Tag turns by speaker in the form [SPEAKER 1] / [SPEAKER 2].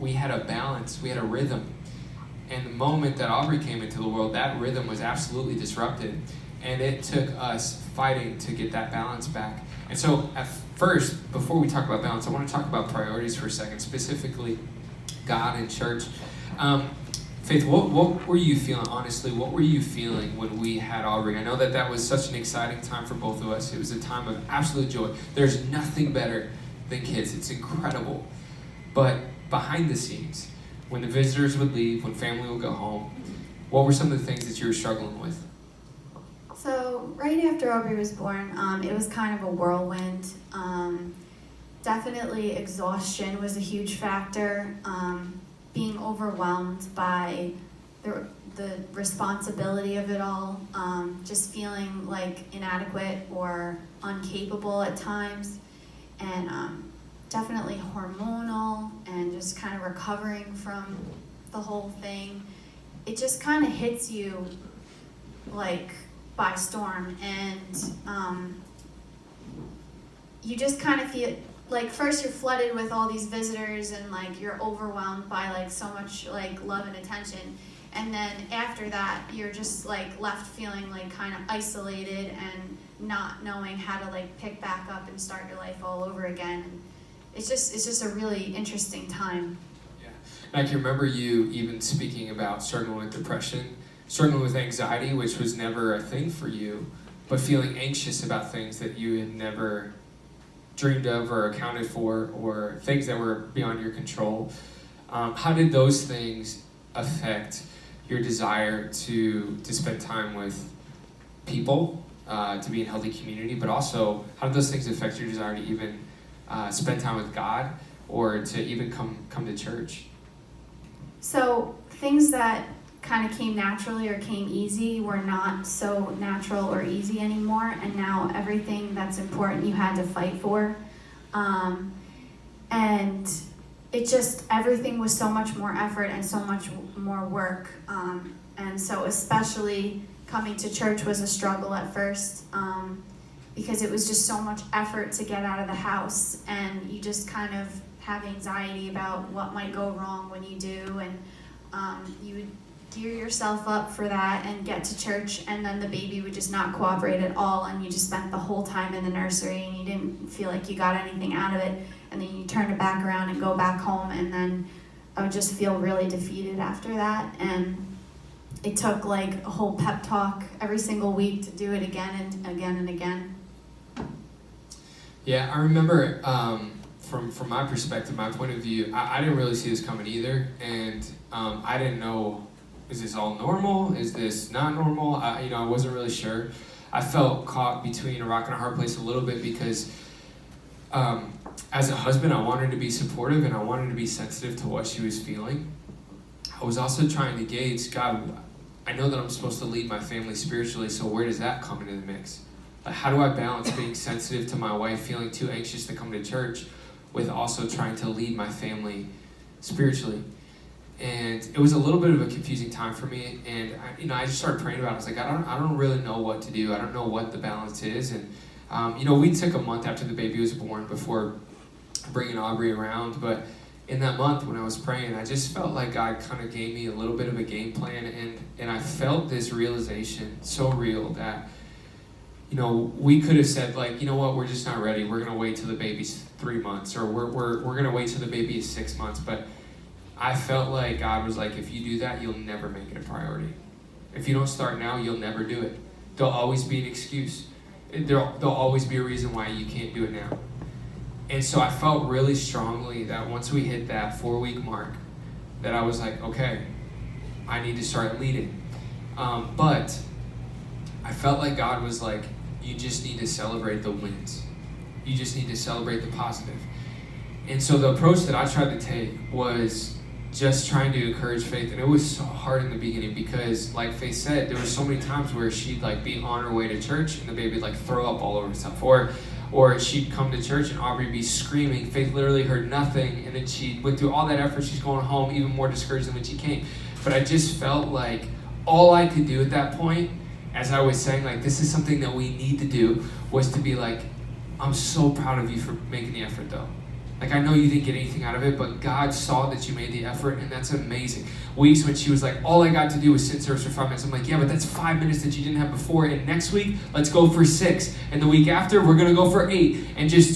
[SPEAKER 1] we had a balance, we had a rhythm. And the moment that Aubrey came into the world, that rhythm was absolutely disrupted. And it took us fighting to get that balance back. And so at first, before we talk about balance, I want to talk about priorities for a second, specifically God and church. Faith, what were you feeling, honestly? What were you feeling when we had Aubrey? I know that was such an exciting time for both of us. It was a time of absolute joy. There's nothing better than kids. It's incredible. But behind the scenes, when the visitors would leave, when family would go home, what were some of the things that you were struggling with?
[SPEAKER 2] So right after Aubrey was born, it was kind of a whirlwind. Definitely exhaustion was a huge factor. Being overwhelmed by the responsibility of it all, just feeling like inadequate or incapable at times, and definitely hormonal and just kind of recovering from the whole thing. It just kind of hits you like by storm, and you just kind of feel like first you're flooded with all these visitors and like you're overwhelmed by like so much like love and attention, and then after that you're just like left feeling like kind of isolated and not knowing how to like pick back up and start your life all over again. And it's just a really interesting time.
[SPEAKER 1] Yeah, and I can remember you even speaking about struggling with depression, struggling with anxiety, which was never a thing for you, but feeling anxious about things that you had never dreamed of or accounted for, or things that were beyond your control. How did those things affect your desire to spend time with people, to be in healthy community, but also how did those things affect your desire to even spend time with God or to even come to church?
[SPEAKER 2] So things that kind of came naturally or came easy were not so natural or easy anymore, and now everything that's important you had to fight for, and it just, everything was so much more effort and so much more work, and so especially coming to church was a struggle at first, because it was just so much effort to get out of the house, and you just kind of have anxiety about what might go wrong when you do, and you would gear yourself up for that and get to church, and then the baby would just not cooperate at all, and you just spent the whole time in the nursery and you didn't feel like you got anything out of it, and then you turn it back around and go back home, and then I would just feel really defeated after that. And it took like a whole pep talk every single week to do it again and again and again.
[SPEAKER 1] Yeah, I remember from my perspective, my point of view, I didn't really see this coming either, and I didn't know, is this all normal? Is this not normal? I wasn't really sure. I felt caught between a rock and a hard place a little bit because as a husband, I wanted to be supportive and I wanted to be sensitive to what she was feeling. I was also trying to gauge, God, I know that I'm supposed to lead my family spiritually, so where does that come into the mix? Like, how do I balance being sensitive to my wife feeling too anxious to come to church with also trying to lead my family spiritually? And it was a little bit of a confusing time for me, and I just started praying about it. I was like, I don't really know what to do. I don't know what the balance is. And we took a month after the baby was born before bringing Aubrey around. But in that month when I was praying, I just felt like God kind of gave me a little bit of a game plan, and I felt this realization so real that we could have said, like, you know what, we're just not ready. We're gonna wait till the baby's 3 months, or we're gonna wait till the baby is 6 months. But I felt like God was like, if you do that, you'll never make it a priority. If you don't start now, you'll never do it. There'll always be an excuse. There'll always be a reason why you can't do it now. And so I felt really strongly that once we hit that 4-week mark, that I was like, okay, I need to start leading. But I felt like God was like, you just need to celebrate the wins. You just need to celebrate the positive. And so the approach that I tried to take was just trying to encourage Faith, and it was so hard in the beginning because, like Faith said, there were so many times where she'd like be on her way to church and the baby would like throw up all over herself, or she'd come to church and Aubrey would be screaming. Faith literally heard nothing, and then she went through all that effort. She's going home even more discouraged than when she came. But I just felt like all I could do at that point, as I was saying, like, this is something that we need to do, was to be like, I'm so proud of you for making the effort though. Like, I know you didn't get anything out of it, but God saw that you made the effort, and that's amazing. Weeks when she was like, all I got to do was sit in service for 5 minutes. I'm like, yeah, but that's 5 minutes that you didn't have before. And next week, let's go for 6. And the week after, we're going to go for 8. And just